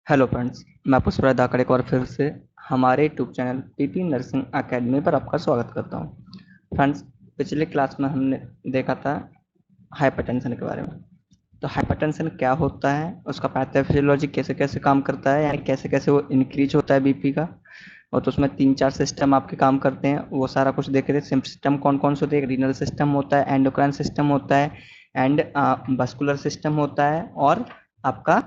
Hello friends, मैं पुष्पराज धाकड़ एक बार फिर से हमारे YouTube channel PP nursing academy पर आपका स्वागत करता हूं। फ्रेंड्स, पिछले क्लास में हमने देखा था हाइपरटेंशन के बारे में। तो हाइपरटेंशन क्या होता है, उसका पैथोफिजियोलॉजी कैसे कैसे काम करता है, यानी कैसे कैसे वो इंक्रीज होता है बीपी का। और तो उसमें 3-4 सिस्टम आपके काम करते हैं, वो सारा कुछ देख रहे थे। सिस्टम कौन कौन से होते हैं? रीनल सिस्टम होता है, एंडोक्राइन सिस्टम होता है, एंड वस्कुलर सिस्टम होता है, और आपका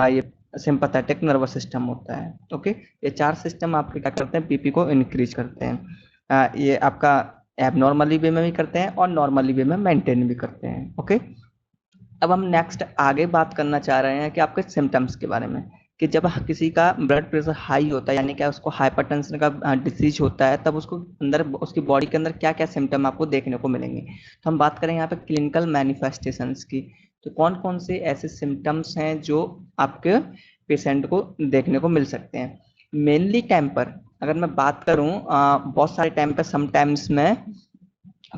ये सिंपैथेटिक नर्वस सिस्टम होता है। ओके, ये 4 सिस्टम आपके क्या करते हैं? बीपी को इंक्रीज करते हैं। ये आपका एबनॉर्मली वे में भी करते हैं और नॉर्मली वे में मेंटेन भी करते हैं। ओके, अब हम नेक्स्ट आगे बात करना चाह रहे हैं कि आपके सिम्टम्स के बारे में, कि जब किसी का ब्लड प्रेशर हाई होता है, यानी क्या उसको हाइपरटेंशन का डिसीज होता है, तब उसको अंदर उसकी बॉडी के अंदर क्या क्या सिम्टम आपको देखने को मिलेंगे। तो हम बात करें यहाँ पे क्लिनिकल मैनिफेस्टेशंस की। तो कौन कौन से ऐसे सिम्टम्स हैं जो आपके पेशेंट को देखने को मिल सकते हैं? मेनली टाइम पर अगर मैं बात करूं, बहुत सारे टाइम पर समटाइम्स में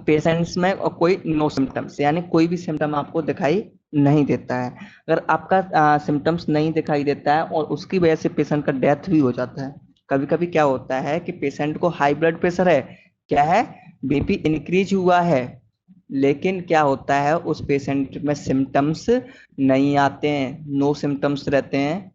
पेशेंट्स में कोई नो सिम्टम्स, यानी कोई भी सिम्टम आपको दिखाई नहीं देता है। अगर आपका सिम्टम्स नहीं दिखाई देता है और उसकी वजह से पेशेंट का डेथ भी हो जाता है। कभी कभी क्या होता है कि पेशेंट को हाई ब्लड प्रेशर है, क्या है, बीपी इंक्रीज हुआ है, लेकिन क्या होता है उस पेशेंट में सिम्टम्स नहीं आते हैं, नो सिम्टम्स रहते हैं।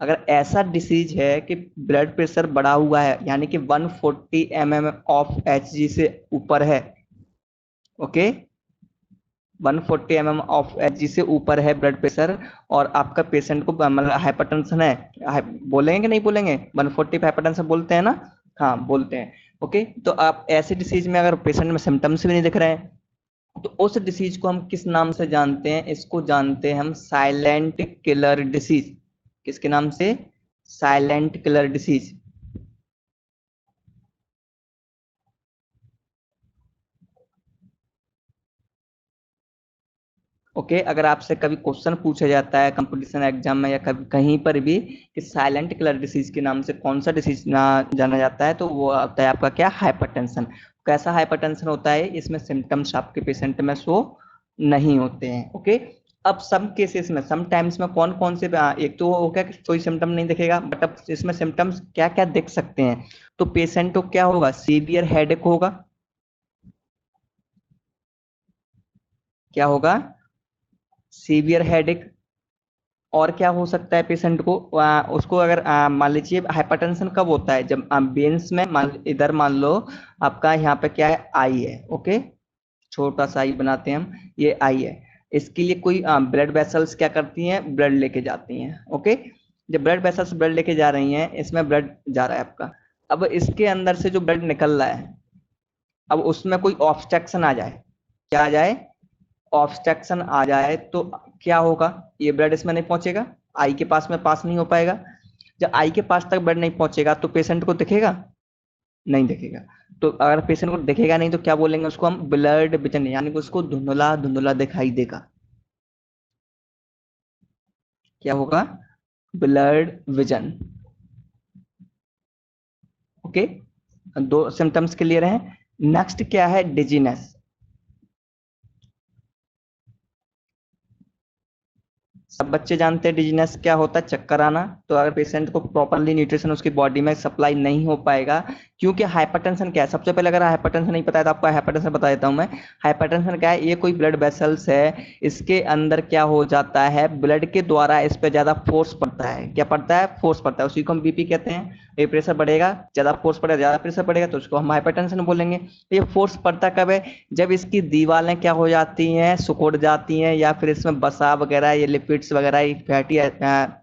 अगर ऐसा डिसीज है कि ब्लड प्रेशर बढ़ा हुआ है, यानी कि 140 mm ऑफ एचजी से ऊपर है, ओके, 140 ऑफ एचजी से ऊपर है ब्लड प्रेशर, और आपका पेशेंट को मतलब हाइपरटेंशन है, बोलेंगे कि नहीं बोलेंगे? 140 पे हाइपरटेंशन बोलते हैं ना? हाँ, बोलते हैं। ओके, तो आप ऐसे डिसीज में अगर पेशेंट में सिम्टम्स भी नहीं दिख रहे हैं, तो उस डिसीज को हम किस नाम से जानते हैं? इसको जानते हैं हम साइलेंट किलर डिसीज। किसके नाम से? Silent killer disease. ओके, अगर आपसे कभी क्वेश्चन पूछा जाता है कंपटीशन एग्जाम में या कभी कहीं पर भी कि साइलेंट किलर डिसीज के नाम से कौन सा डिसीज ना जाना जाता है, तो वो आता है आपका क्या? हाइपरटेंशन। कैसा हाइपरटेंशन होता है? इसमें सिम्टम्स आपके पेशेंट में शो नहीं होते हैं। ओके, अब सम केसेस में, सम टाइम्स में कौन कौन से एक तो हो गया कि कोई सिम्टम नहीं दिखेगा, बट अब इसमें सिम्टम्स क्या क्या दिख सकते हैं? तो पेशेंट को क्या होगा? सीवियर हेडेक होगा। क्या होगा? Severe headache. और क्या हो सकता है पेशेंट को? उसको अगर मान लीजिए हाइपरटेंशन कब होता है? जब वेन्स में इधर मान लो आपका यहाँ पे क्या है? आई है। ओके, छोटा सा आई बनाते हैं हम, ये आई है। इसके लिए कोई ब्लड वेसल्स क्या करती हैं? ब्लड लेके जाती हैं। ओके, जब ब्लड वेसल्स ब्लड लेके जा रही हैं, इसमें ब्लड जा रहा है आपका। अब इसके अंदर से जो ब्लड निकल रहा है, अब उसमें कोई ऑब्स्ट्रक्शन आ जाए, क्या आ जाए? ऑब्स्ट्रक्शन आ जाए तो क्या होगा? ये ब्लड इसमें नहीं पहुंचेगा, आई के पास में पास नहीं हो पाएगा। जब आई के पास तक ब्लड नहीं पहुंचेगा तो पेशेंट को दिखेगा? नहीं दिखेगा। तो अगर पेशेंट को दिखेगा नहीं तो क्या बोलेंगे? उसको हम ब्लड विजन, यानी कि उसको धुंधला धुंधला दिखाई देगा। क्या होगा? Blood vision. ओके, दो सिम्टम्स क्लियर हैं। नेक्स्ट क्या है? डिजीनेस। सब बच्चे जानते हैं डिजीनेस क्या होता है? चक्कर आना। तो अगर पेशेंट को प्रॉपरली न्यूट्रिशन उसकी बॉडी में सप्लाई नहीं हो पाएगा, क्योंकि हाइपरटेंशन क्या है? सबसे पहले अगर हाइपरटेंशन नहीं पता है तो आपको हाइपरटेंशन बता देता हूं मैं। हाइपरटेंशन क्या है? ये कोई ब्लड वेसल्स है, इसके अंदर क्या हो जाता है? ब्लड के द्वारा इस पर ज्यादा फोर्स पड़ता है। क्या पड़ता है? फोर्स पड़ता है। उसी को हम बीपी कहते हैं। ये प्रेशर बढ़ेगा, ज्यादा फोर्स पड़ेगा, ज्यादा प्रेशर बढ़ेगा, तो उसको हम हाइपरटेंशन बोलेंगे। ये फोर्स पड़ता कब है? जब इसकी दीवारें क्या हो जाती हैं? सिकुड़ जाती हैं, या फिर इसमें वसा वगैरह, ये लिपिड्स वगैरह, फैटी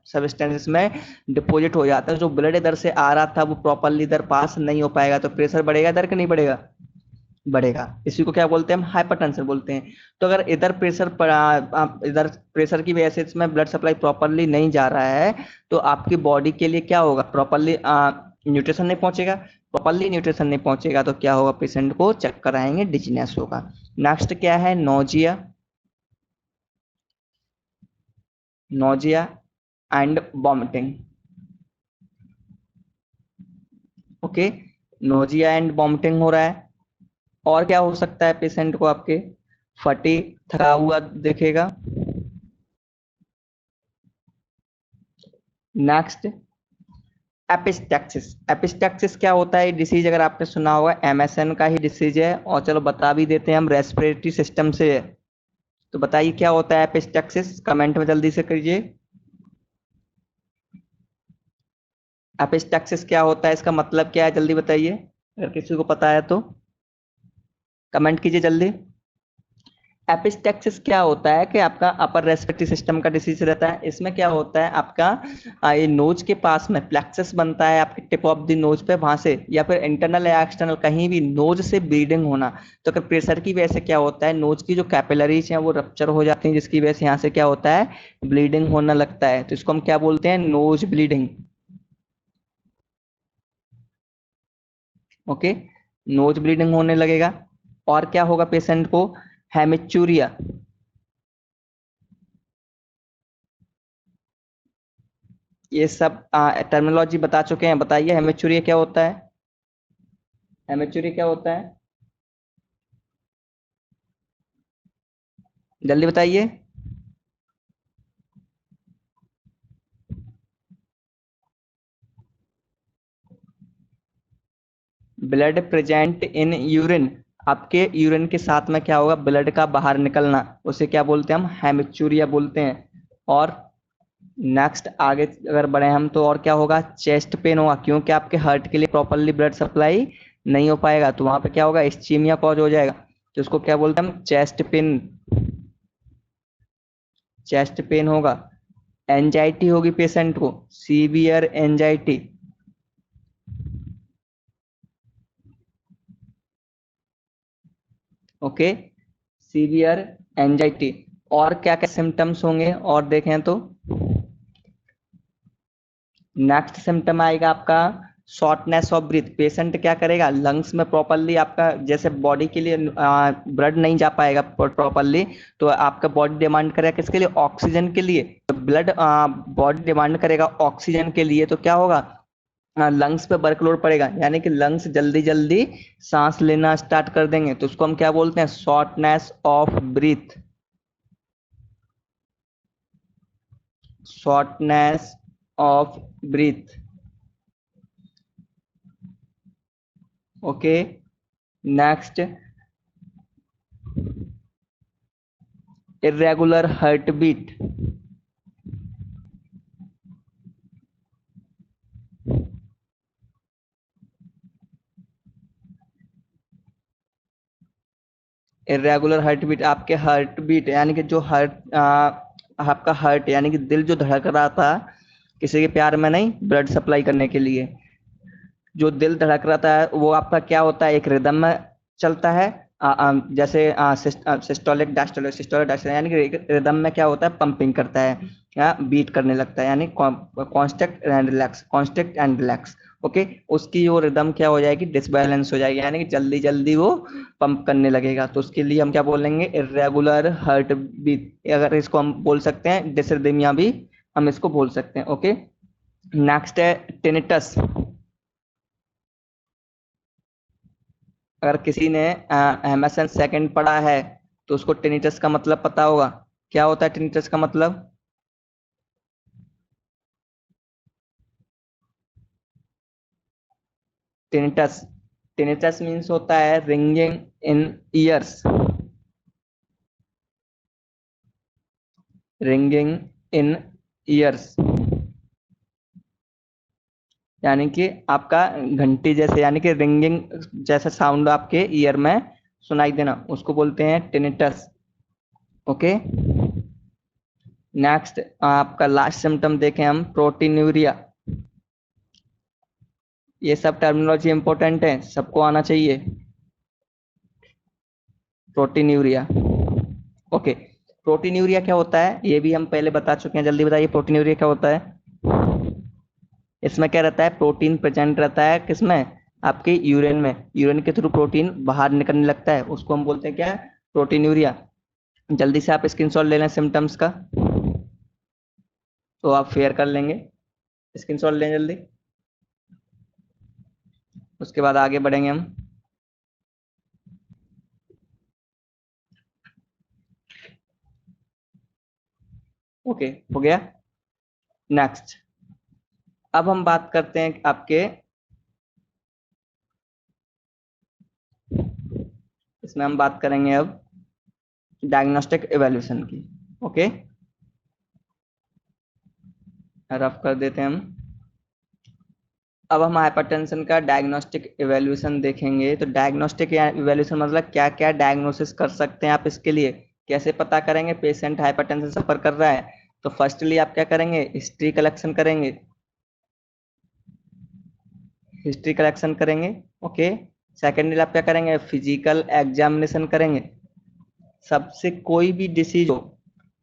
सब्सटेंसेस में डिपॉजिट हो जाता है। जो ब्लड इधर से आ रहा था वो प्रॉपरली इधर पास नहीं हो पाएगा, तो प्रेशर बढ़ेगा इधर कि नहीं बढ़ेगा? बढ़ेगा। इसी को क्या बोलते हैं? हम हाइपरटेंशन बोलते हैं। तो अगर इधर प्रेशर इधर प्रेशर की वजह से इसमें ब्लड सप्लाई प्रॉपरली नहीं जा रहा है, तो आपकी बॉडी के लिए क्या होगा? प्रॉपरली न्यूट्रिशन नहीं पहुंचेगा। प्रॉपरली न्यूट्रिशन नहीं पहुंचेगा तो क्या होगा? पेशेंट को चक्कर आएंगे, डिजीनेस होगा। नेक्स्ट क्या है? Nausea. Nausea and vomiting. Okay, nausea and vomiting हो रहा है। और क्या हो सकता है पेशेंट को आपके? फटी, थका हुआ दिखेगा। Next, epistaxis. एपिस्टैक्सिस क्या होता है? डिसीज अगर आपने सुना होगा, एमएसएन का ही डिसीज है, और चलो बता भी देते हैं हम, रेस्पिरेटरी सिस्टम से है। तो बताइए क्या होता है एपिस्टैक्सिस, कमेंट में जल्दी से करिए। एपिस्टैक्सिस क्या होता है, इसका मतलब क्या है, जल्दी बताइए, अगर किसी को पता है तो कमेंट कीजिए जल्दी। एपिस्टैक्सिस क्या होता है कि आपका अपर रेस्पिरेटरी सिस्टम का डिसीज रहता है। इसमें क्या होता है, आपका ये नोज के पास में प्लेक्सस बनता है, आपके टिप ऑफ द नोज पे, वहां से या फिर इंटरनल या एक्सटर्नल कहीं भी नोज से ब्लीडिंग होना। तो अगर प्रेशर की वजह से क्या होता है, नोज की जो कैपिलरीज हैं वो रप्चर हो जाती हैं, जिसकी वजह से यहाँ से क्या होता है, ब्लीडिंग होने लगता है। तो इसको हम क्या बोलते हैं, nose bleeding. Okay, nose bleeding होने लगेगा। और क्या होगा पेशेंट को, हेमिचूरिया। ये सब टर्मिनोलॉजी बता चुके हैं, बताइए हेमिचूरिया क्या होता है, हेमिचूरिया क्या होता है, जल्दी बताइए। ब्लड प्रेजेंट इन यूरिन, आपके यूरिन के साथ में क्या होगा, ब्लड का बाहर निकलना, उसे क्या बोलते हैं हम, हेमिचूरिया बोलते हैं। और नेक्स्ट आगे अगर बढ़े हम तो और क्या होगा, चेस्ट पेन होगा, क्योंकि आपके हार्ट के लिए प्रॉपरली ब्लड सप्लाई नहीं हो पाएगा, तो वहां पे क्या होगा, इस्चीमिया कॉज हो जाएगा, तो उसको क्या बोलते हैं हम, चेस्ट पेन, चेस्ट पेन होगा। एंजाइटी होगी पेशेंट को, severe anxiety. Okay, severe anxiety. और क्या क्या सिम्टम्स होंगे और देखें तो, नेक्स्ट सिम्टम आएगा आपका शॉर्टनेस ऑफ ब्रीथ। पेशेंट क्या करेगा, लंग्स में प्रॉपरली आपका जैसे बॉडी के लिए ब्लड नहीं जा पाएगा प्रॉपरली, तो आपका बॉडी डिमांड करेगा किसके लिए, ऑक्सीजन के लिए। तो ब्लड बॉडी डिमांड करेगा ऑक्सीजन के लिए, तो क्या होगा, लंग्स पे वर्कलोड पड़ेगा, यानी कि लंग्स जल्दी जल्दी सांस लेना स्टार्ट कर देंगे, तो उसको हम क्या बोलते हैं, shortness of breath, shortness of breath. Okay, next, irregular heart beat. Irregular heart beat, आपके हार्ट बीट यानी कि जो हार्ट आपका हार्ट यानी कि दिल जो धड़क रहा था किसी के प्यार में नहीं, ब्लड सप्लाई करने के लिए, जो दिल धड़क रहा था वो आपका क्या होता है, एक रिदम में चलता है। जैसे सिस्टोलिक डायस्टोलिक, सिस्टोलिक डायस्टोलिक यानी कि रिदम में क्या होता है, पंपिंग करता है या बीट करने लगता है, यानी constant and relax, constant and relax. Okay, उसकी वो रिदम क्या हो जाएगी, डिसबैलेंस हो जाएगी, यानी कि जल्दी जल्दी वो पंप करने लगेगा, तो उसके लिए हम क्या बोलेंगे, इरेगुलर हार्ट बीट, अगर इसको हम बोल सकते हैं डिसरिदमिया भी हम इसको बोल सकते हैं। ओके, नेक्स्ट है टिनिटस। अगर किसी ने एमएसएन सेकंड पढ़ा है तो उसको टिनिटस का मतलब पता होगा। क्या होता है टिनिटस का मतलब, टिनिटस, टिनिटस मीन्स होता है रिंगिंग इन ईयर्स, रिंगिंग इन ईयर्स, यानी कि आपका घंटी जैसे, यानी कि रिंगिंग जैसा साउंड आपके ईयर में सुनाई देना, उसको बोलते हैं टिनिटस। ओके, नेक्स्ट आपका लास्ट सिम्टम देखें हम, प्रोटीन्यूरिया। ये सब टर्मिनोलॉजी इंपॉर्टेंट है, सबको आना चाहिए। प्रोटीन्यूरिया, ओके, प्रोटीन्यूरिया क्या होता है ये भी हम पहले बता चुके हैं, जल्दी बताइए प्रोटीन्यूरिया क्या होता है। इसमें क्या रहता है, प्रोटीन प्रेजेंट रहता है किसमें, आपके यूरिन में, यूरिन के थ्रू प्रोटीन बाहर निकलने लगता है, उसको हम बोलते हैं क्या, प्रोटीन्यूरिया। जल्दी से आप स्क्रीनशॉट ले लें सिम्टम्स का, तो आप फेयर कर लेंगे, स्क्रीनशॉट लें जल्दी, उसके बाद आगे बढ़ेंगे हम। ओके, हो गया। नेक्स्ट, अब हम बात करते हैं आपके, इसमें हम बात करेंगे अब डायग्नोस्टिक इवैल्यूएशन की। ओके, रफ कर देते हैं हम। अब हम हाइपरटेंशन का डायग्नोस्टिक इवैल्यूएशन देखेंगे। तो डायग्नोस्टिक इवैल्यूएशन मतलब क्या क्या डायग्नोसिस कर सकते हैं आप, इसके लिए कैसे पता करेंगे पेशेंट हाइपरटेंशन सफर कर रहा है। तो फर्स्टली आप क्या करेंगे, हिस्ट्री कलेक्शन करेंगे, हिस्ट्री कलेक्शन करेंगे। ओके, सेकेंडली आप क्या करेंगे, फिजिकल एग्जामिनेशन करेंगे। सबसे कोई भी डिसीज हो,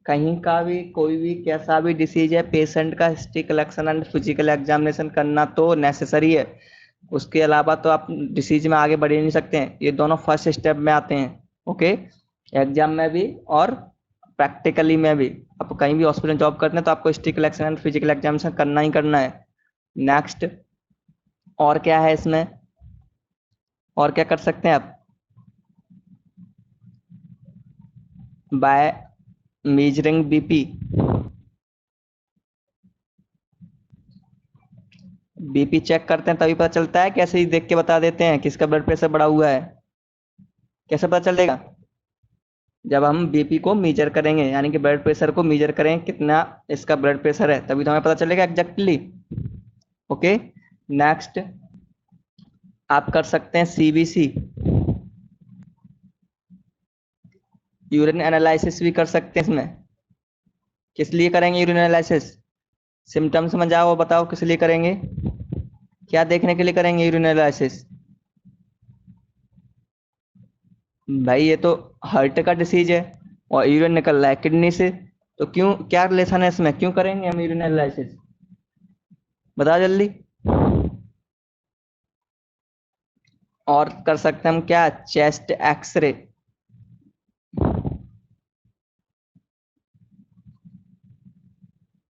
कहीं का भी कोई भी कैसा भी डिसीज है, पेशेंट का history collection and physical examination करना तो नेसेसरी है। उसके अलावा तो आप डिसीज में आगे बढ़ ही नहीं सकते हैं। ये दोनों फर्स्ट स्टेप में आते हैं। ओके, एग्जाम में भी और प्रैक्टिकली में भी। आप कहीं भी हॉस्पिटल जॉब करते हैं तो आपको history collection and physical examination करना ही करना है। नेक्स्ट, और क्या है इसमें, और क्या कर सकते हैं आप, by measuring BP. BP check करते हैं तभी पता चलता है, कैसे ही देख के बता देते हैं किसका ब्लड प्रेशर बढ़ा हुआ है, कैसे पता चलेगा, जब हम बीपी को मेजर करेंगे, यानी कि ब्लड प्रेशर को मेजर करें कितना इसका ब्लड प्रेशर है, तभी तो हमें पता चलेगा एग्जैक्टली। ओके, नेक्स्ट आप कर सकते हैं सीबीसी, यूरिन एनालिसिस भी कर सकते हैं इसमें। किस लिए करेंगे यूरिन एनालिसिस, सिम्टम्स में जाओ बताओ किस लिए करेंगे, क्या देखने के लिए करेंगे यूरिन एनालिसिस। भाई ये तो हार्ट का डिसीज है और यूरिन निकल रहा है किडनी से, तो क्यों, क्या रिलेशन है इसमें, क्यों करेंगे हम यूरिन एनालिसिस, बताओ जल्दी। और कर सकते हैं हम क्या, चेस्ट एक्सरे।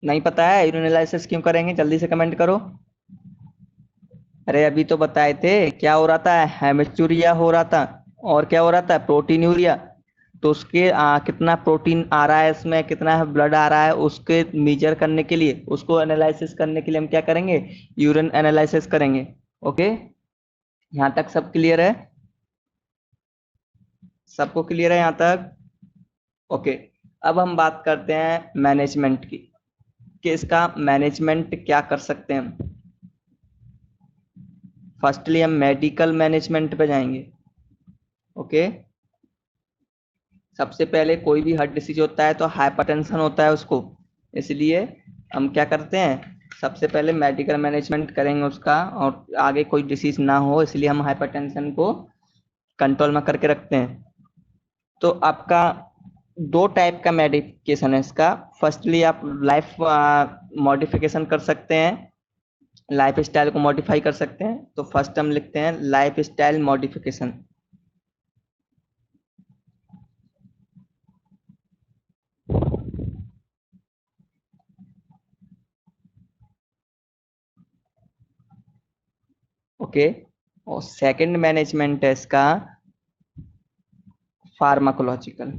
नहीं पता है यूरिन एनालिसिस क्यों करेंगे, जल्दी से कमेंट करो। अरे अभी तो बताए थे, क्या हो रहा था, हेमेचूरिया हो रहा था, और क्या हो रहा था, प्रोटीनूरिया। तो उसके कितना प्रोटीन आ रहा है इसमें, कितना ब्लड आ रहा है, उसके मेजर करने के लिए, उसको एनालिसिस करने के लिए हम क्या करेंगे, यूरिन एनालिसिस करेंगे। ओके, यहाँ तक सब क्लियर है, सबको क्लियर है यहाँ तक। ओके, अब हम बात करते हैं मैनेजमेंट की, कि इसका मैनेजमेंट क्या कर सकते हैं हम। फर्स्टली हम मेडिकल मैनेजमेंट पे जाएंगे। ओके, सबसे पहले कोई भी हार्ट डिसीज होता है तो हाइपरटेंशन होता है उसको, इसलिए हम क्या करते हैं, सबसे पहले मेडिकल मैनेजमेंट करेंगे उसका, और आगे कोई डिसीज ना हो इसलिए हम हाइपरटेंशन को कंट्रोल में करके रखते हैं। तो आपका दो टाइप का मेडिकेशन है इसका। फर्स्टली आप लाइफ मॉडिफिकेशन कर सकते हैं, लाइफ स्टाइल को मॉडिफाई कर सकते हैं। तो फर्स्ट हम लिखते हैं लाइफ स्टाइल मॉडिफिकेशन। ओके, और सेकंड मैनेजमेंट है इसका फार्माकोलॉजिकल।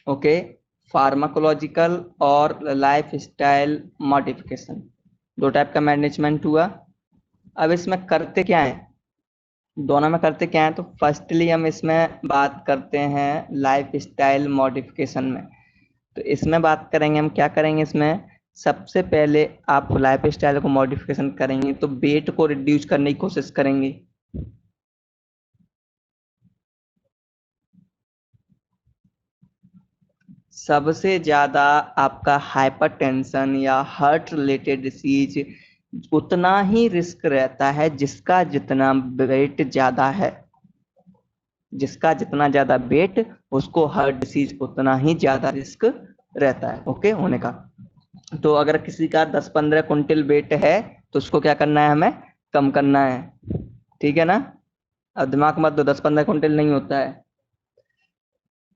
ओके, फार्माकोलॉजिकल और लाइफ स्टाइल मॉडिफिकेशन, दो टाइप का मैनेजमेंट हुआ। अब इसमें करते क्या है, दोनों में करते क्या है, तो फर्स्टली हम इसमें बात करते हैं लाइफ स्टाइल मॉडिफिकेशन में। तो इसमें बात करेंगे हम, क्या करेंगे इसमें, सबसे पहले आप लाइफ स्टाइल को मॉडिफिकेशन करेंगे तो वेट को रिड्यूस करने की कोशिश करेंगे। सबसे ज्यादा आपका हाइपरटेंशन या हार्ट रिलेटेड डिसीज उतना ही रिस्क रहता है जिसका जितना वेट ज्यादा है, जिसका जितना ज्यादा वेट उसको हार्ट डिसीज उतना ही ज्यादा रिस्क रहता है ओके होने का। तो अगर किसी का 10-15 कुंटल वेट है तो उसको क्या करना है, हमें कम करना है, ठीक है ना। अब दिमाग मत दो, 10-15 कुंटल नहीं होता है।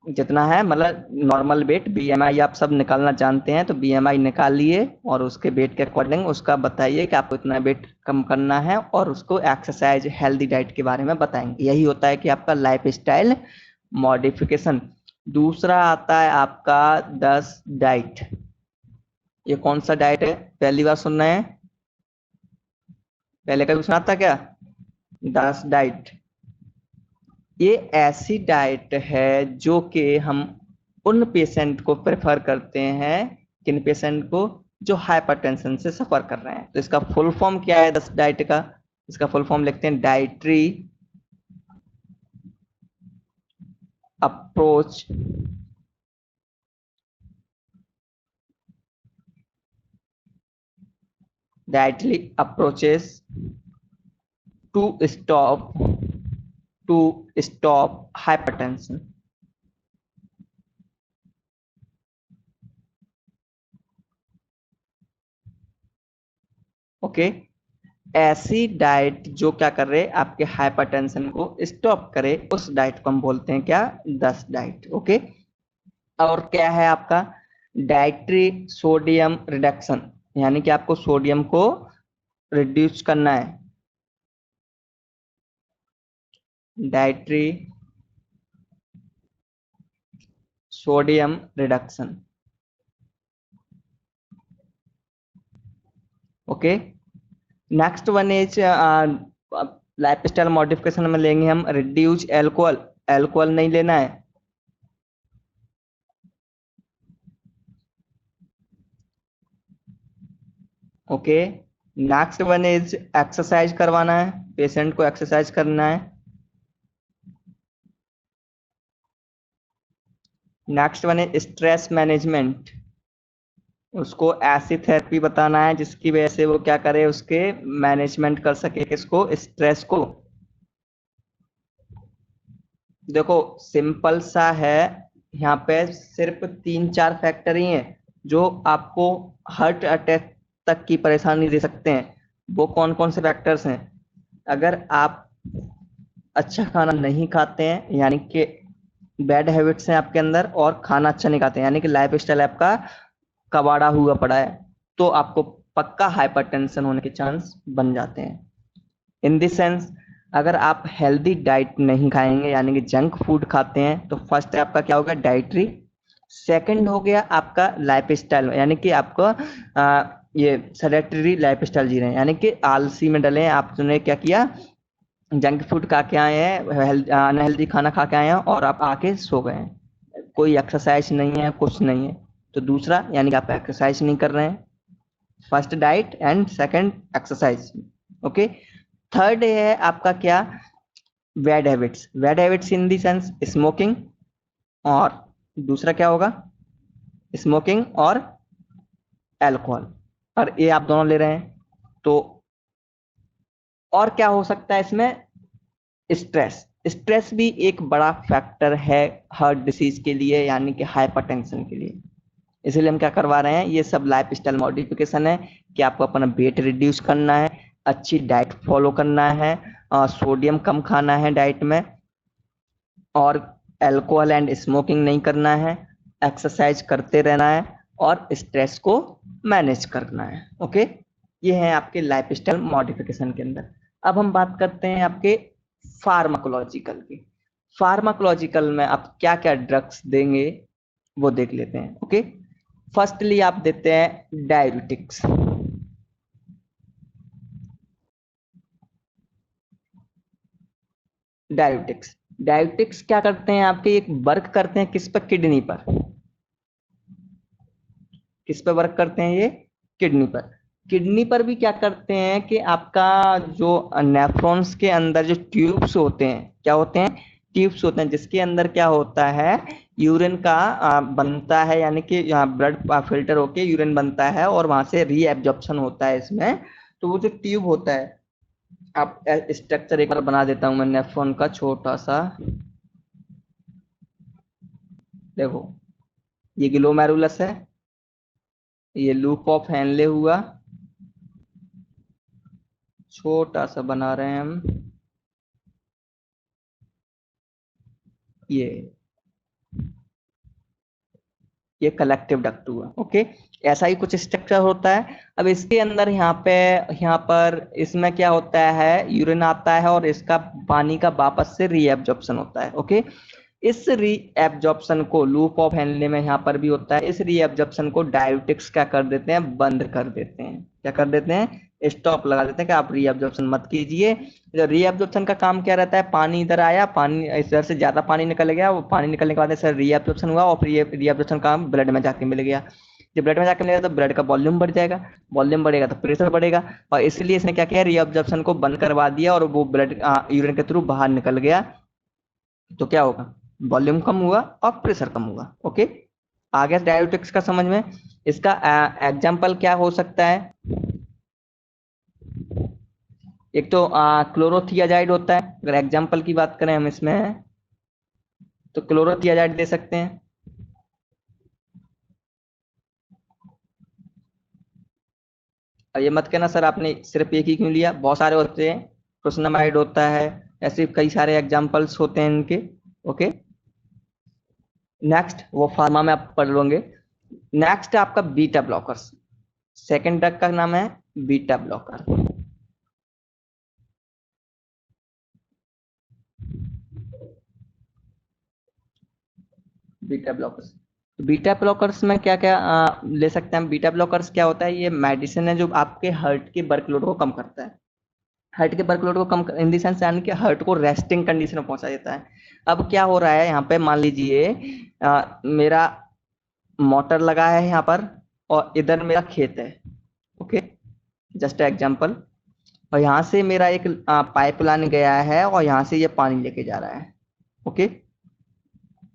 जितना है मतलब नॉर्मल वेट बीएमआई आप सब निकालना जानते हैं, तो बीएमआई निकालिए और उसके वेट के अकॉर्डिंग उसका बताइए कि आपको इतना वेट कम करना है, और उसको एक्सरसाइज हेल्दी डाइट के बारे में बताएंगे। यही होता है कि आपका लाइफ स्टाइल मॉडिफिकेशन। दूसरा आता है आपका 10 डाइट। ये कौन सा डाइट है, पहली बार सुन रहे हैं? पहले कभी सुना था क्या? 10 डाइट। ये ऐसी डाइट है जो कि हम उन पेशेंट को प्रेफर करते हैं, किन पेशेंट को, जो हाइपरटेंशन से सफर कर रहे हैं। तो इसका फुल फॉर्म क्या है 10 डाइट का? इसका फुल फॉर्म लिखते हैं dietary approach dietary approaches to stop to stop hypertension. Okay, ऐसी डाइट जो क्या कर रहे आपके हाइपरटेंशन को स्टॉप करे, उस डाइट को हम बोलते हैं क्या? 10 डाइट। ओके। और क्या है आपका? डाइटरी सोडियम रिडक्शन, यानी कि आपको सोडियम को रिड्यूस करना है। Dietary sodium reduction. Okay. Next one is life style modification में लेंगे हम रिड्यूस एल्कोहल। एल्कोहल नहीं लेना है। Okay. Next one is exercise करवाना है, पेशेंट को एक्सरसाइज करना है। Next one is stress management, उसको ऐसी थेरेपी बताना है जिसकी वजह से वो क्या करे, उसके मैनेजमेंट कर सके किसको, स्ट्रेस को। देखो सिंपल सा है, यहाँ पे सिर्फ 3-4 फैक्टर ही हैं जो आपको हार्ट अटैक तक की परेशानी दे सकते हैं। वो कौन कौन से फैक्टर्स हैं? अगर आप अच्छा खाना नहीं खाते हैं, यानी कि बैड हैबिट्स हैं आपके अंदर, और खाना अच्छा नहीं खाते हैं, यानी कि लाइफ स्टाइल आपका कबाड़ा हुआ पड़ा है, तो आपको पक्का हाइपरटेंशन होने के चांस बन जाते हैं। इन द सेंस, अगर आप हेल्दी डाइट नहीं खाएंगे, यानी कि जंक फूड खाते हैं, तो फर्स्ट आपका क्या होगा? डाइटरी। सेकंड हो गया आपका लाइफ स्टाइल, यानी कि आपको ये सेडेटरी लाइफ स्टाइल जी रहे हैं, यानी कि आलसी में डले हैं, आपने क्या किया, जंक फूड खा के आए हैं, अनहेल्दी खाना खा के आए हैं, और आप आके सो गए हैं, कोई एक्सरसाइज नहीं है, कुछ नहीं है। तो दूसरा, यानी कि आप एक्सरसाइज नहीं कर रहे हैं। First diet and second exercise. Okay. Third है आपका क्या? Bad habits. Bad habits in the sense smoking, और दूसरा क्या होगा? स्मोकिंग और अल्कोहल, और ये आप दोनों ले रहे हैं। तो और क्या हो सकता है इसमें? स्ट्रेस। स्ट्रेस भी एक बड़ा फैक्टर है हार्ट डिसीज के लिए, यानी कि हाइपरटेंशन के लिए। इसलिए हम क्या करवा रहे हैं, ये सब लाइफ स्टाइल मॉडिफिकेशन है कि आपको अपना वेट रिड्यूस करना है, अच्छी डाइट फॉलो करना है, सोडियम कम खाना है डाइट में, और अल्कोहल एंड स्मोकिंग नहीं करना है, एक्सरसाइज करते रहना है, और स्ट्रेस को मैनेज करना है। ओके। ये है आपके लाइफ स्टाइल मॉडिफिकेशन के अंदर। अब हम बात करते हैं आपके फार्माकोलॉजिकल की। फार्माकोलॉजिकल में आप क्या क्या ड्रग्स देंगे वो देख लेते हैं। ओके। फर्स्टली आप देते हैं डायबिटिक्स। डायबिटिक्स डायबिटिक्स क्या करते हैं आपके, एक वर्क करते हैं किस पर? किडनी पर। किस पे वर्क करते हैं ये? किडनी पर। किडनी पर भी क्या करते हैं कि आपका जो नेफ्रॉन्स के अंदर जो ट्यूब्स होते हैं, क्या होते हैं? ट्यूब्स होते हैं, जिसके अंदर क्या होता है, यूरिन का बनता है, यानी कि ब्लड फिल्टर होके यूरिन बनता है, और वहां से रीएब्जॉर्प्शन होता है इसमें। तो वो जो ट्यूब होता है, आप स्ट्रक्चर एक बार बना देता हूँ मैं नेफ्रॉन का छोटा सा। देखो, ये ग्लोमेरुलस है, ये लूप ऑफ हेनले हुआ, छोटा सा बना रहे हैं हम ये। ये कलेक्टिव डक्ट हुआ। ओके, ऐसा ही कुछ स्ट्रक्चर होता है। अब इसके अंदर यहाँ पर इसमें क्या होता है, यूरिन आता है और इसका पानी का वापस से रीएब्जॉर्प्शन होता है। ओके, इस रीएब्जॉर्प्शन को लूप ऑफ हेनले में यहाँ पर भी होता है। इस रीएब्जॉर्प्शन को डायोटिक्स क्या कर देते हैं, बंद कर देते हैं। क्या कर देते हैं, स्टॉप लगा देते हैं कि आप रीएब्जॉर्प्शन मत कीजिए। जो रीएब्जॉर्प्शन का काम क्या रहता है, पानी इधर आया, पानी इधर से ज्यादा पानी निकल गया, वो पानी निकलने के बाद सर रीएब्जॉर्प्शन हुआ और रीएब्जॉर्प्शन का काम ब्लड में जाके मिल गया। जब ब्लड में जाके मिलेगा तो ब्लड का वॉल्यूम बढ़ जाएगा, वॉल्यूम बढ़ेगा तो प्रेशर बढ़ेगा, और इसलिए इसने क्या किया, रीअब्जॉर्प्शन को बंद करवा दिया और वो ब्लड यूरिन के थ्रू बाहर निकल गया। तो क्या होगा, वॉल्यूम कम हुआ और प्रेशर कम हुआ। ओके, आ गया डायोटिक्स का समझ में। इसका एग्जाम्पल क्या हो सकता है, एक तो क्लोरोथियाजाइड होता है। अगर एग्जाम्पल की बात करें हम इसमें, तो क्लोरोथियाजाइड दे सकते हैं। और ये मत कहना सर आपने सिर्फ एक ही क्यों लिया, बहुत सारे होते हैं, प्रोसनामाइड होता है, ऐसे कई सारे एग्जाम्पल्स होते हैं इनके। ओके, नेक्स्ट वो फार्मा में आप पढ़ लोगे। नेक्स्ट आपका बीटा ब्लॉकर्स, सेकेंड ड्रग का नाम है beta blocker. Beta blockers, beta blockers में क्या क्या ले सकते हैं हम। बीटा ब्लॉकर्स क्या होता है, ये मेडिसिन है जो आपके हार्ट के वर्कलोड को कम करता है। हार्ट के वर्कलोड को कम इन द सेंस यानी कि हार्ट को रेस्टिंग कंडीशन में पहुंचा देता है। अब क्या हो रहा है यहाँ पे, मान लीजिए मेरा मोटर लगा है यहाँ पर और इधर मेरा खेत है। ओके, जस्ट एग्जांपल, और यहाँ से मेरा एक पाइपलाइन गया है और यहाँ से ये पानी लेके जा रहा है। ओके,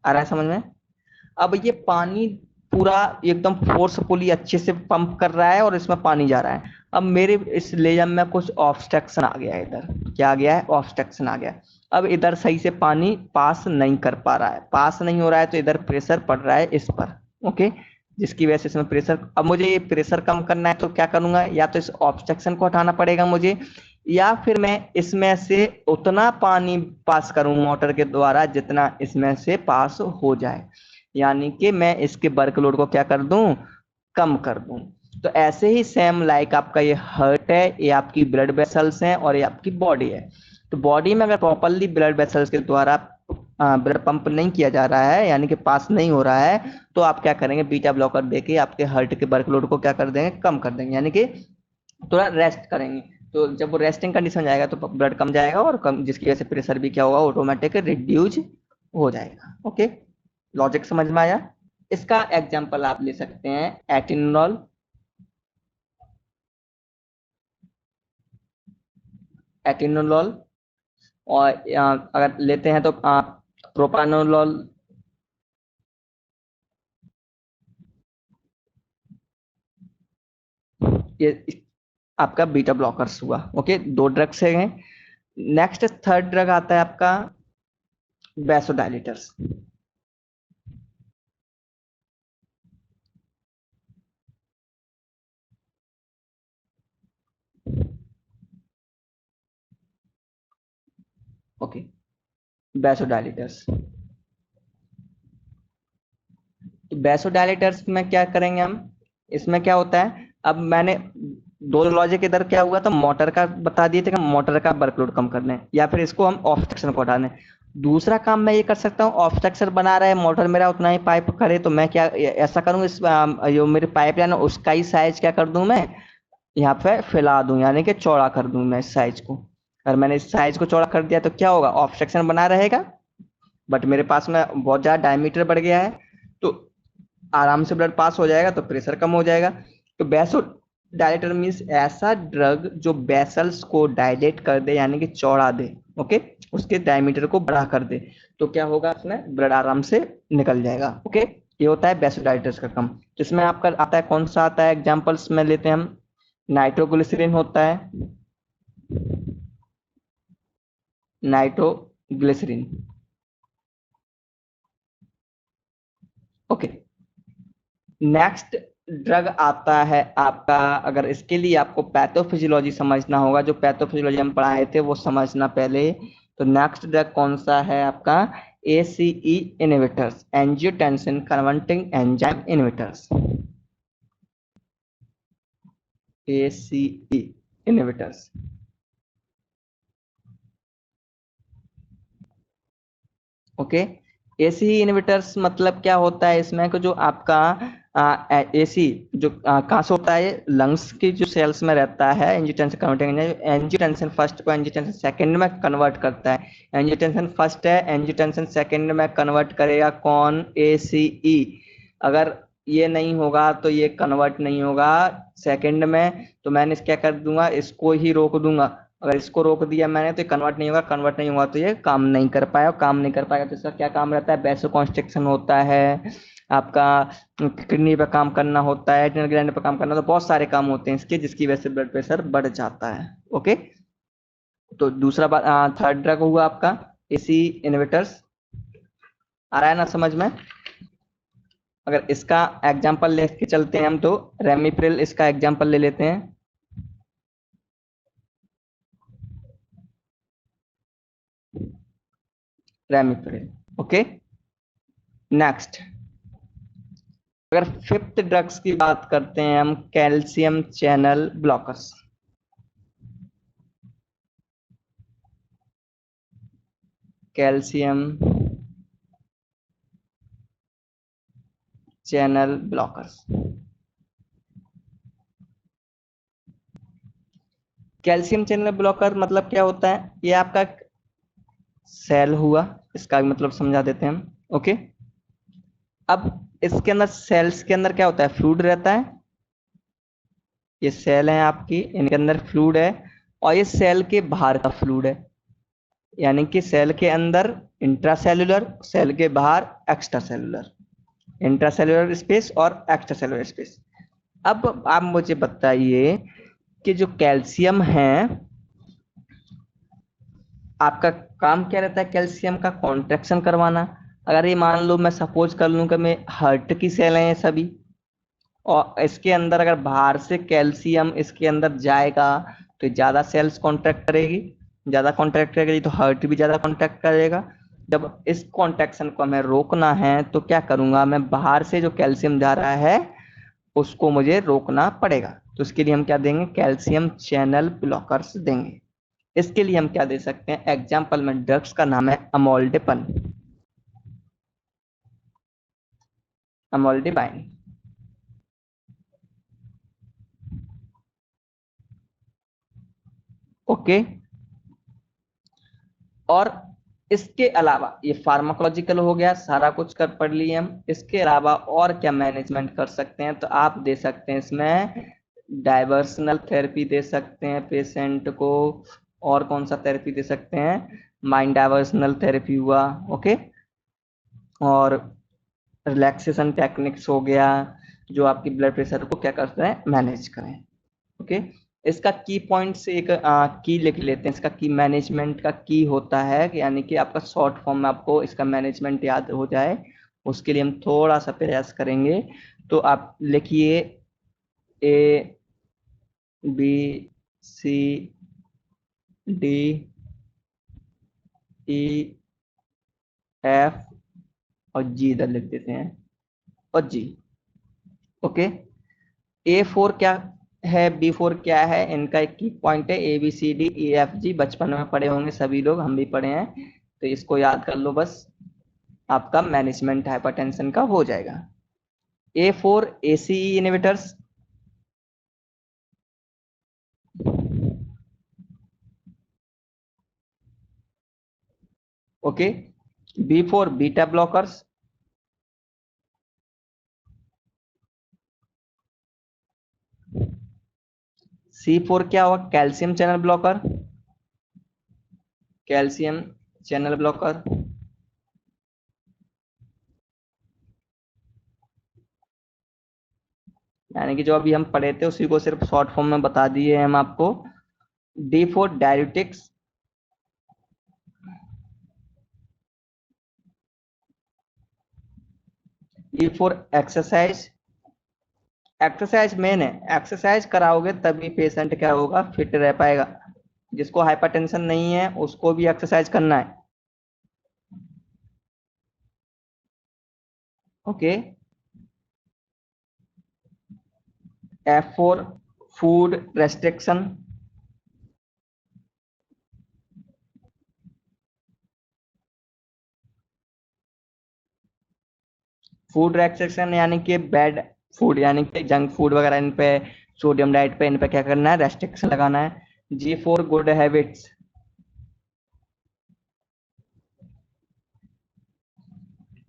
आ रहा है समझ में। अब ये पानी पूरा एकदम फोर्सफुली अच्छे से पंप कर रहा है और इसमें पानी जा रहा है। अब मेरे इस लेजर में कुछ ऑब्स्ट्रक्शन आ गया है, इधर क्या आ गया है, ऑब्स्ट्रक्शन आ गया। अब इधर सही से पानी पास नहीं कर पा रहा है, पास नहीं हो रहा है, तो इधर प्रेशर पड़ रहा है इस पर। ओके, जिसकी वजह से इसमें प्रेशर, अब मुझे ये प्रेशर कम करना है तो क्या करूंगा, या तो इस ऑब्स्ट्रक्शन को हटाना पड़ेगा मुझे, या फिर मैं इसमें से उतना पानी पास करूं मोटर के द्वारा जितना इसमें से पास हो जाए, यानी कि मैं इसके वर्कलोड को क्या कर दूं, कम कर दूं। तो ऐसे ही सेम लाइक आपका ये हार्ट है, ये आपकी ब्लड वेसल्स हैं और ये आपकी बॉडी है। तो बॉडी में अगर प्रॉपरली ब्लड वेसल्स के द्वारा ब्लड पंप नहीं किया जा रहा है, यानी कि पास नहीं हो रहा है, तो आप क्या करेंगे, बीटा ब्लॉकर देके आपके हार्ट के वर्कलोड को क्या कर देंगे, कम कर देंगे, यानी कि थोड़ा रेस्ट करेंगे। तो जब वो रेस्टिंग कंडीशन जाएगा तो ब्लड कम जाएगा और कम, जिसकी वजह से प्रेशर भी क्या होगा, ऑटोमेटिक रिड्यूस हो जाएगा। ओके, लॉजिक समझ में आया। इसका एग्जांपल आप ले सकते हैं एटिनोल, एटिनोल, और अगर लेते हैं तो प्रोपानोलॉल, ये आपका बीटा ब्लॉकर्स हुआ। ओके, दो ड्रग्स हैं। नेक्स्ट थर्ड ड्रग आता है आपका वैसोडाइलेटर्स। ओके, वैसोडाइलेटर्स, तो वैसोडाइलेटर्स में क्या करेंगे हम, इसमें क्या होता है, अब मैंने दो लॉजिक इधर क्या हुआ था, मोटर का बता दिए थे कि मोटर का वर्कलोड कम करने, या फिर इसको हम ऑब्स्ट्रक्शन को हटाने। दूसरा काम मैं ये कर सकता हूँ, ऑब्स्ट्रक्शन बना रहा है मोटर मेरा, उतना ही पाइप करे, तो मैं क्या ऐसा करूँ, इस जो मेरी पाइप लाइन उसका ही साइज क्या कर दूं, मैं यहाँ पे फैला दूं, यानी कि चौड़ा कर दूं मैं इस साइज को। अगर मैंने इस साइज को चौड़ा कर दिया तो क्या होगा, ऑब्स्ट्रक्शन बना रहेगा, बट मेरे पास में बहुत ज्यादा डायमीटर बढ़ गया है, तो आराम से ब्लड पास हो जाएगा, तो प्रेशर कम हो जाएगा। तो वैसो डायलेटर मीन्स ऐसा ड्रग जो वेसल्स को डायलेट कर दे, यानी कि चौड़ा दे। ओके, उसके डायमीटर को बड़ा कर दे, तो क्या होगा, उसमें ब्लड आराम से निकल जाएगा। ओके, ये होता है वैसोडाइलेटर्स का काम। जिसमें आपका आता है, कौन सा आता है, एग्जांपल्स में लेते हैं हम, नाइट्रोग्लिसरीन होता है, नाइट्रोग्लिसरीन। ओके, नेक्स्ट ड्रग आता है आपका, अगर इसके लिए आपको पैथोफिजियोलॉजी समझना होगा, जो पैथोफिजियोलॉजी हम पढ़ाए थे वो समझना पहले। तो नेक्स्ट ड्रग कौन सा है आपका, ACE inhibitors, angiotensin converting enzyme inhibitors. ACE inhibitors. Okay, AC inhibitors मतलब क्या होता है इसमें कि जो आपका एसी जो कहाँ से होता है, लंग्स की जो सेल्स में रहता है, एंजियोटेंसिन कन्वर्टिंग एंजियोटेंसिन फर्स्ट को एंजियोटेंसिन सेकंड में कन्वर्ट करता है। एंजियोटेंसिन फर्स्ट है, एंजियोटेंसिन सेकंड में कन्वर्ट करेगा कौन, एसीई। अगर ये नहीं होगा तो ये कन्वर्ट नहीं होगा सेकंड में, तो मैंने क्या कर दूंगा, इसको ही रोक दूंगा। अगर इसको रोक दिया मैंने तो कन्वर्ट नहीं होगा, कन्वर्ट नहीं हुआ तो ये काम नहीं कर पाया, काम नहीं कर पाएगा तो इसका क्या काम रहता है, वैसो कॉन्स्ट्रिक्शन होता है आपका, किडनी पे काम करना होता है, एड्रिनल ग्लैंड पे काम करना, तो बहुत सारे काम होते हैं इसके, जिसकी वजह से ब्लड प्रेशर बढ़ जाता है। ओके, तो दूसरा बात, थर्ड ड्रग हुआ आपका एसी इनहिबिटर्स। आ रहा है ना समझ में? अगर इसका एग्जांपल लेके चलते हैं हम तो रेमिप्रिल इसका एग्जांपल ले लेते हैं। Ramipril, okay. नेक्स्ट, अगर फिफ्थ ड्रग्स की बात करते हैं हम, calcium channel blockers. Calcium channel blockers. Calcium channel blocker मतलब क्या होता है, ये आपका सेल हुआ, इसका भी मतलब समझा देते हैं हम। ओके, अब इसके अंदर, सेल्स के अंदर क्या होता है, फ्लूइड रहता है। ये सेल है आपकी, इनके अंदर फ्लूइड है, और ये सेल के बाहर का फ्लूइड है, यानी कि सेल के अंदर इंट्रासेल्युलर, सेल के बाहर एक्स्ट्रा सेल्युलर, इंट्रासेल्युलर स्पेस और एक्स्ट्रा सेल्युलर स्पेस। अब आप मुझे बताइए कि जो कैल्शियम है, आपका काम क्या रहता है, कैल्शियम का कॉन्ट्रैक्शन करवाना। अगर ये मान लो मैं सपोज कर लूं कि मैं हार्ट की सेल है सभी, और इसके अंदर अगर बाहर से कैल्शियम इसके अंदर जाएगा तो ज्यादा सेल्स कॉन्ट्रैक्ट करेगी, ज्यादा कॉन्ट्रैक्ट करेगी तो हार्ट भी ज्यादा कॉन्ट्रैक्ट करेगा। जब इस कॉन्ट्रैक्शन को हमें रोकना है तो क्या करूंगा मैं, बाहर से जो कैल्शियम जा रहा है उसको मुझे रोकना पड़ेगा, तो इसके लिए हम क्या देंगे, कैल्शियम चैनल ब्लॉकर्स देंगे। इसके लिए हम क्या दे सकते हैं, एग्जाम्पल में ड्रग्स का नाम है अमोल्डिपन, अमोल्डिपाइन। ओके, और इसके अलावा ये फार्माकोलॉजिकल हो गया, सारा कुछ कर पढ़ लिए हम। इसके अलावा और क्या मैनेजमेंट कर सकते हैं, तो आप दे सकते हैं इसमें डाइवर्सनल थेरेपी दे सकते हैं पेशेंट को। और कौन सा थेरेपी दे सकते हैं, माइंड डाइवर्सनल थेरेपी हुआ, ओके। और रिलैक्सेशन टेक्निक्स हो गया, जो आपकी ब्लड प्रेशर को क्या करते हैं, मैनेज करें। ओके, इसका की पॉइंट से एक की लिख लेते हैं। इसका की मैनेजमेंट का की होता है, यानी कि आपका शॉर्ट फॉर्म में आपको इसका मैनेजमेंट याद हो जाए, उसके लिए हम थोड़ा सा प्रयास करेंगे। तो आप लिखिए A B C D E F और जी इधर लिख देते हैं, और जी। ओके, A4 क्या है, B4 क्या है, इनका एक की पॉइंट है, ABCDEFG, बचपन में पढ़े होंगे सभी लोग, हम भी पढ़े हैं, तो इसको याद कर लो बस, आपका मैनेजमेंट हाइपरटेंशन का हो जाएगा। A4 ACE inhibitors, okay. B4 beta blockers, C4 क्या हुआ, calcium channel blocker, calcium channel blocker. यानी कि जो अभी हम पढ़े थे उसी को सिर्फ शॉर्ट फॉर्म में बता दिए हम आपको। D4 diuretics, E4 exercise, exercise main है, एक्सरसाइज कराओगे तभी पेशेंट क्या होगा, फिट रह पाएगा। जिसको हाइपरटेंशन नहीं है उसको भी एक्सरसाइज करना है। Okay, F for food restriction, food restriction यानी कि बैड फूड यानी कि जंक फूड वगैरह, इन पे सोडियम डाइट पे इन पे क्या करना है, रेस्ट्रिक्शन लगाना है। G for good habits,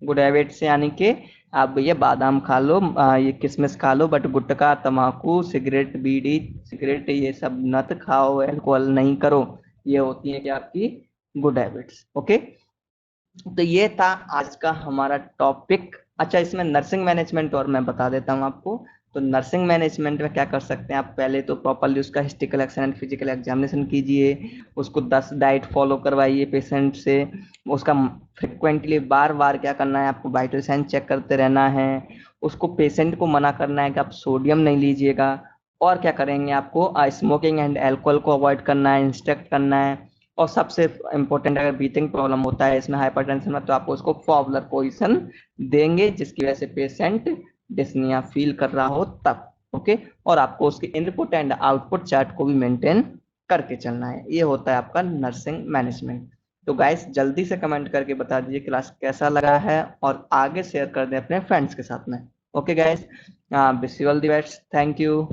good habits यानी कि आप भैया बादाम खा लो, ये किशमिश खा लो, बट गुटखा तम्बाकू सिगरेट बीड़ी सिगरेट ये सब नत खाओ, अल्कोहल नहीं करो। ये होती है कि आपकी गुड हैबिट्स। ओके, तो ये था आज का हमारा टॉपिक। अच्छा, इसमें नर्सिंग मैनेजमेंट और मैं बता देता हूँ आपको। तो नर्सिंग मैनेजमेंट में क्या कर सकते हैं आप, पहले तो प्रॉपरली उसका historical action and physical examination कीजिए, उसको 10 डाइट फॉलो करवाइए पेशेंट से, उसका फ्रिक्वेंटली बार बार क्या करना है आपको, वाइटल साइन चेक करते रहना है, उसको पेशेंट को मना करना है कि आप सोडियम नहीं लीजिएगा, और क्या करेंगे आपको स्मोकिंग एंड एल्कोहल को अवॉइड करना है, इंस्ट्रक्ट करना है। और सबसे इम्पोर्टेंट, अगर ब्रीथिंग प्रॉब्लम होता है इसमें हाइपरटेंशन में, तो आपको उसको फॉर्मुलर पोजीशन देंगे जिसकी वजह से पेशेंट डिस्निया फील कर रहा हो तब। ओके, और आपको उसके इनपुट एंड आउटपुट चार्ट को भी मेंटेन करके चलना है। ये होता है आपका नर्सिंग मैनेजमेंट। तो गाइस जल्दी से कमेंट करके बता दीजिए क्लास कैसा लगा है, और आगे शेयर कर दें अपने फ्रेंड्स के साथ में। Okay guys, wish you all the best, thank you.